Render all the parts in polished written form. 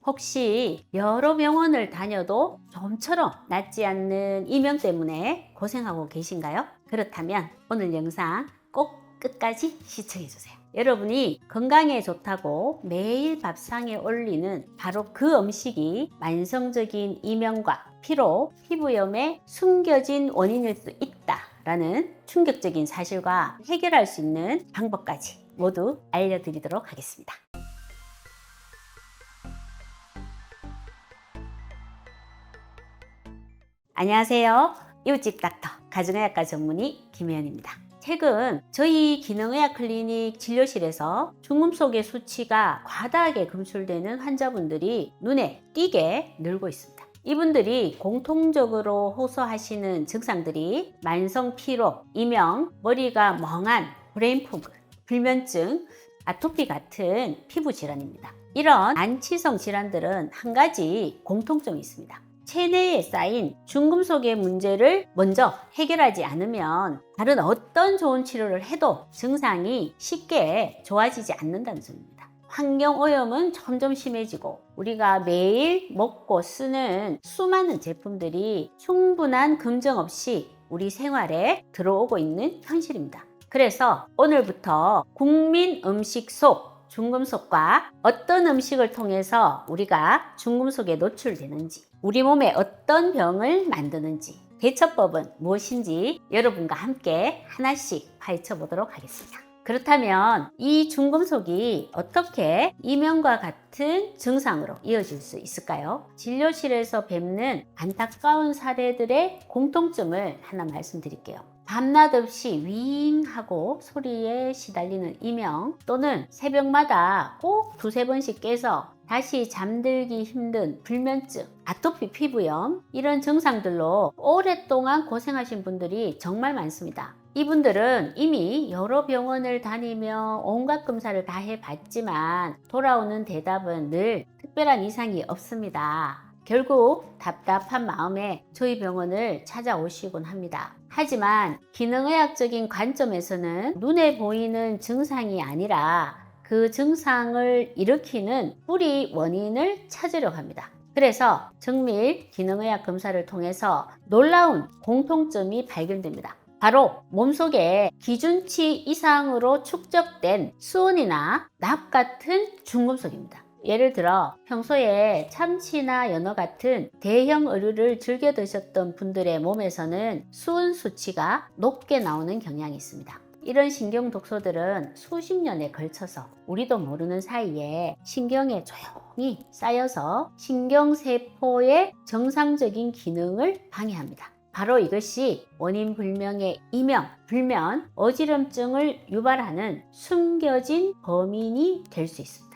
혹시 여러 병원을 다녀도 좀처럼 낫지 않는 이명 때문에 고생하고 계신가요? 그렇다면 오늘 영상 꼭 끝까지 시청해주세요. 여러분이 건강에 좋다고 매일 밥상에 올리는 바로 그 음식이 만성적인 이명과 피로, 피부염의 숨겨진 원인일 수 있다라는 충격적인 사실과 해결할 수 있는 방법까지 모두 알려드리도록 하겠습니다. 안녕하세요. 이웃집 닥터 가정의학과 전문의 김혜연입니다. 최근 저희 기능의학 클리닉 진료실에서 중금속의 수치가 과다하게 검출되는 환자분들이 눈에 띄게 늘고 있습니다. 이분들이 공통적으로 호소하시는 증상들이 만성 피로, 이명, 머리가 멍한 브레인포그, 불면증, 아토피 같은 피부 질환입니다. 이런 안치성 질환들은 한 가지 공통점이 있습니다. 체내에 쌓인 중금속의 문제를 먼저 해결하지 않으면 다른 어떤 좋은 치료를 해도 증상이 쉽게 좋아지지 않는다는 점입니다. 환경오염은 점점 심해지고 우리가 매일 먹고 쓰는 수많은 제품들이 충분한 검증 없이 우리 생활에 들어오고 있는 현실입니다. 그래서 오늘부터 국민 음식 속 중금속과 어떤 음식을 통해서 우리가 중금속에 노출되는지, 우리 몸에 어떤 병을 만드는지, 대처법은 무엇인지 여러분과 함께 하나씩 파헤쳐 보도록 하겠습니다. 그렇다면 이 중금속이 어떻게 이명과 같은 증상으로 이어질 수 있을까요? 진료실에서 뵙는 안타까운 사례들의 공통점을 하나 말씀드릴게요. 밤낮 없이 윙하고 소리에 시달리는 이명, 또는 새벽마다 꼭 두세 번씩 깨서 다시 잠들기 힘든 불면증, 아토피 피부염, 이런 증상들로 오랫동안 고생하신 분들이 정말 많습니다. 이분들은 이미 여러 병원을 다니며 온갖 검사를 다 해봤지만 돌아오는 대답은 늘 특별한 이상이 없습니다. 결국 답답한 마음에 저희 병원을 찾아오시곤 합니다. 하지만 기능의학적인 관점에서는 눈에 보이는 증상이 아니라 그 증상을 일으키는 뿌리 원인을 찾으려고 합니다. 그래서 정밀 기능의학 검사를 통해서 놀라운 공통점이 발견됩니다. 바로 몸속에 기준치 이상으로 축적된 수은이나 납 같은 중금속입니다. 예를 들어 평소에 참치나 연어 같은 대형 어류를 즐겨 드셨던 분들의 몸에서는 수은 수치가 높게 나오는 경향이 있습니다. 이런 신경 독소들은 수십 년에 걸쳐서 우리도 모르는 사이에 신경에 조용히 쌓여서 신경세포의 정상적인 기능을 방해합니다. 바로 이것이 원인 불명의 이명, 불면, 어지럼증을 유발하는 숨겨진 범인이 될 수 있습니다.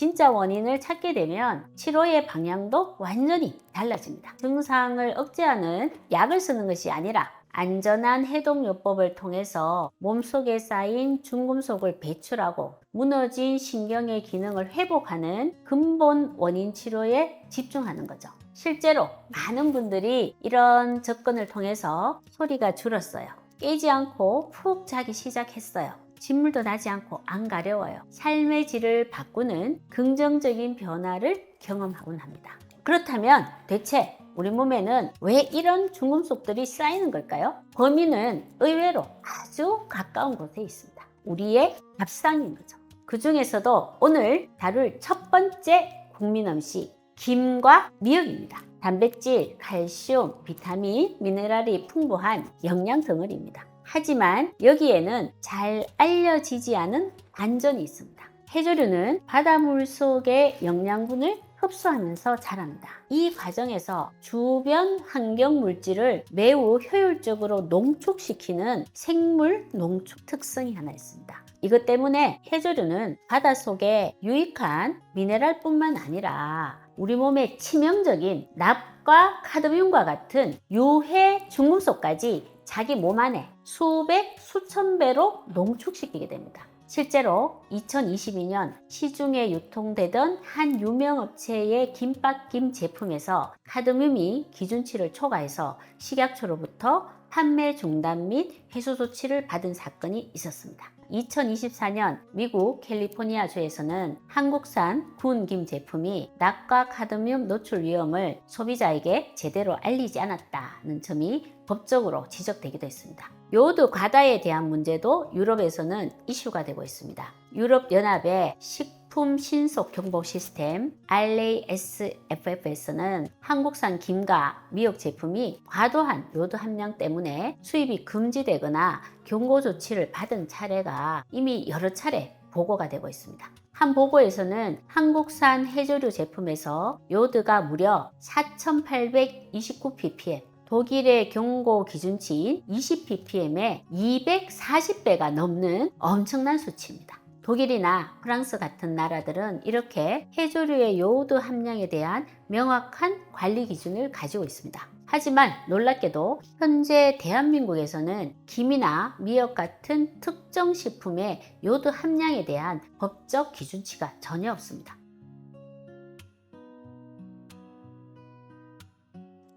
진짜 원인을 찾게 되면 치료의 방향도 완전히 달라집니다. 증상을 억제하는 약을 쓰는 것이 아니라 안전한 해독요법을 통해서 몸속에 쌓인 중금속을 배출하고 무너진 신경의 기능을 회복하는 근본 원인 치료에 집중하는 거죠. 실제로 많은 분들이 이런 접근을 통해서 소리가 줄었어요. 깨지 않고 푹 자기 시작했어요. 진물도 나지 않고 안 가려워요. 삶의 질을 바꾸는 긍정적인 변화를 경험하곤 합니다. 그렇다면 대체 우리 몸에는 왜 이런 중금속들이 쌓이는 걸까요? 범인은 의외로 아주 가까운 곳에 있습니다. 우리의 밥상인 거죠. 그 중에서도 오늘 다룰 첫 번째 국민 음식, 김과 미역입니다. 단백질, 칼슘, 비타민, 미네랄이 풍부한 영양 덩어리입니다. 하지만 여기에는 잘 알려지지 않은 반전이 있습니다. 해조류는 바닷물 속의 영양분을 흡수하면서 자랍니다. 이 과정에서 주변 환경 물질을 매우 효율적으로 농축시키는 생물 농축 특성이 하나 있습니다. 이것 때문에 해조류는 바닷속에 유익한 미네랄뿐만 아니라 우리 몸에 치명적인 납과 카드뮴과 같은 유해 중금속까지 자기 몸 안에 수백, 수천 배로 농축시키게 됩니다. 실제로 2022년 시중에 유통되던 한 유명 업체의 김밥김 제품에서 카드뮴이 기준치를 초과해서 식약처로부터 판매 중단 및 회수 조치를 받은 사건이 있었습니다. 2024년 미국 캘리포니아주에서는 한국산 군김 제품이 낙과 카드뮴 노출 위험을 소비자에게 제대로 알리지 않았다는 점이 법적으로 지적되기도 했습니다. 요오드 과다에 대한 문제도 유럽에서는 이슈가 되고 있습니다. 유럽연합의 식품 신속 경보 시스템 RASFF에서는 한국산 김과 미역 제품이 과도한 요오드 함량 때문에 수입이 금지되거나 경고 조치를 받은 사례가 이미 여러 차례 보고가 되고 있습니다. 한 보고에서는 한국산 해조류 제품에서 요오드가 무려 4,829ppm, 독일의 경고 기준치인 20ppm의 240배가 넘는 엄청난 수치입니다. 독일이나 프랑스 같은 나라들은 이렇게 해조류의 요오드 함량에 대한 명확한 관리 기준을 가지고 있습니다. 하지만 놀랍게도 현재 대한민국에서는 김이나 미역 같은 특정 식품의 요오드 함량에 대한 법적 기준치가 전혀 없습니다.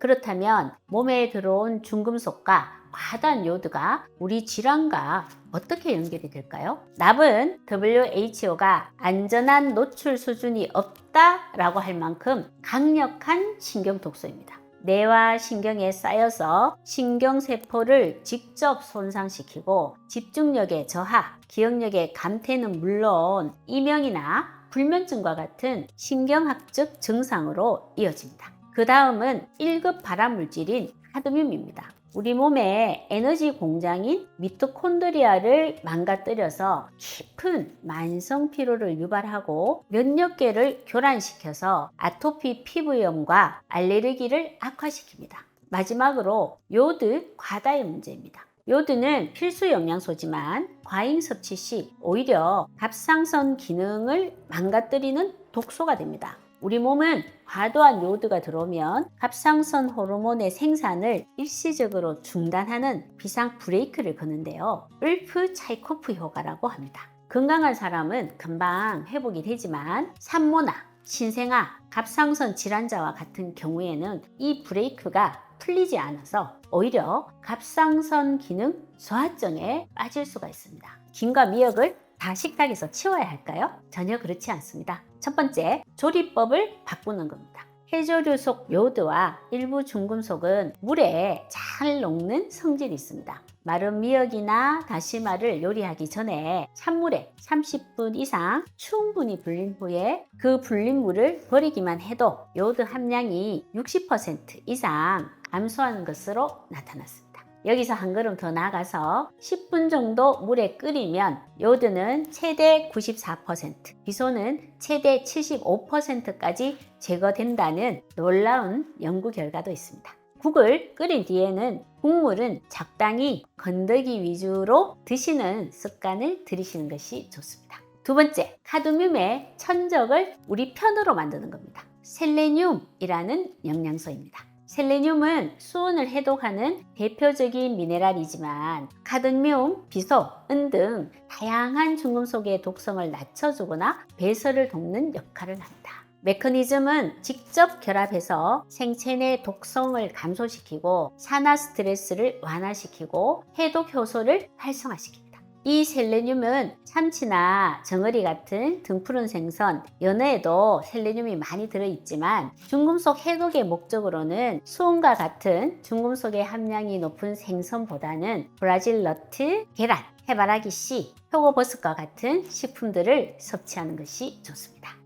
그렇다면 몸에 들어온 중금속과 과다한 요오드가 우리 질환과 어떻게 연결이 될까요? 납은 WHO가 안전한 노출 수준이 없다라고 할 만큼 강력한 신경독소입니다. 뇌와 신경에 쌓여서 신경세포를 직접 손상시키고 집중력의 저하, 기억력의 감퇴는 물론 이명이나 불면증과 같은 신경학적 증상으로 이어집니다. 그 다음은 1급 발암물질인 카드뮴입니다. 우리 몸의 에너지 공장인 미토콘드리아를 망가뜨려서 깊은 만성 피로를 유발하고 면역계를 교란시켜서 아토피 피부염과 알레르기를 악화시킵니다. 마지막으로 요오드 과다의 문제입니다. 요오드는 필수 영양소지만 과잉 섭취 시 오히려 갑상선 기능을 망가뜨리는 독소가 됩니다. 우리 몸은 과도한 요오드가 들어오면 갑상선 호르몬의 생산을 일시적으로 중단하는 비상 브레이크를 거는데요. 울프 차이코프 효과라고 합니다. 건강한 사람은 금방 회복이 되지만 산모나 신생아, 갑상선 질환자와 같은 경우에는 이 브레이크가 풀리지 않아서 오히려 갑상선 기능 저하증에 빠질 수가 있습니다. 김과 미역을 다 식탁에서 치워야 할까요? 전혀 그렇지 않습니다. 첫 번째, 조리법을 바꾸는 겁니다. 해조류 속 요오드와 일부 중금속은 물에 잘 녹는 성질이 있습니다. 마른 미역이나 다시마를 요리하기 전에 찬물에 30분 이상 충분히 불린 후에 그 불린 물을 버리기만 해도 요오드 함량이 60% 이상 감소하는 것으로 나타났습니다. 여기서 한 걸음 더 나아가서 10분 정도 물에 끓이면 요오드는 최대 94%, 비소는 최대 75%까지 제거된다는 놀라운 연구 결과도 있습니다. 국을 끓인 뒤에는 국물은 적당히 건더기 위주로 드시는 습관을 들이시는 것이 좋습니다. 두 번째, 카드뮴의 천적을 우리 편으로 만드는 겁니다. 셀레늄이라는 영양소입니다. 셀레늄은 수은을 해독하는 대표적인 미네랄이지만 카드뮴, 비소, 은 등 다양한 중금속의 독성을 낮춰주거나 배설을 돕는 역할을 합니다. 메커니즘은 직접 결합해서 생체 내 독성을 감소시키고 산화 스트레스를 완화시키고 해독 효소를 활성화시킵니다. 이 셀레늄은 참치나 정어리 같은 등푸른 생선, 연어에도 셀레늄이 많이 들어있지만 중금속 해독의 목적으로는 수은과 같은 중금속의 함량이 높은 생선보다는 브라질 너트, 계란, 해바라기 씨, 표고버섯과 같은 식품들을 섭취하는 것이 좋습니다.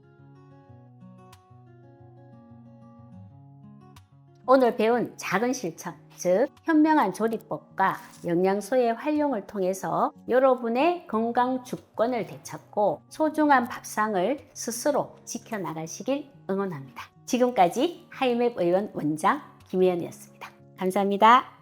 오늘 배운 작은 실천, 즉 현명한 조리법과 영양소의 활용을 통해서 여러분의 건강 주권을 되찾고 소중한 밥상을 스스로 지켜나가시길 응원합니다. 지금까지 하이맵 의원 원장 김혜연이었습니다. 감사합니다.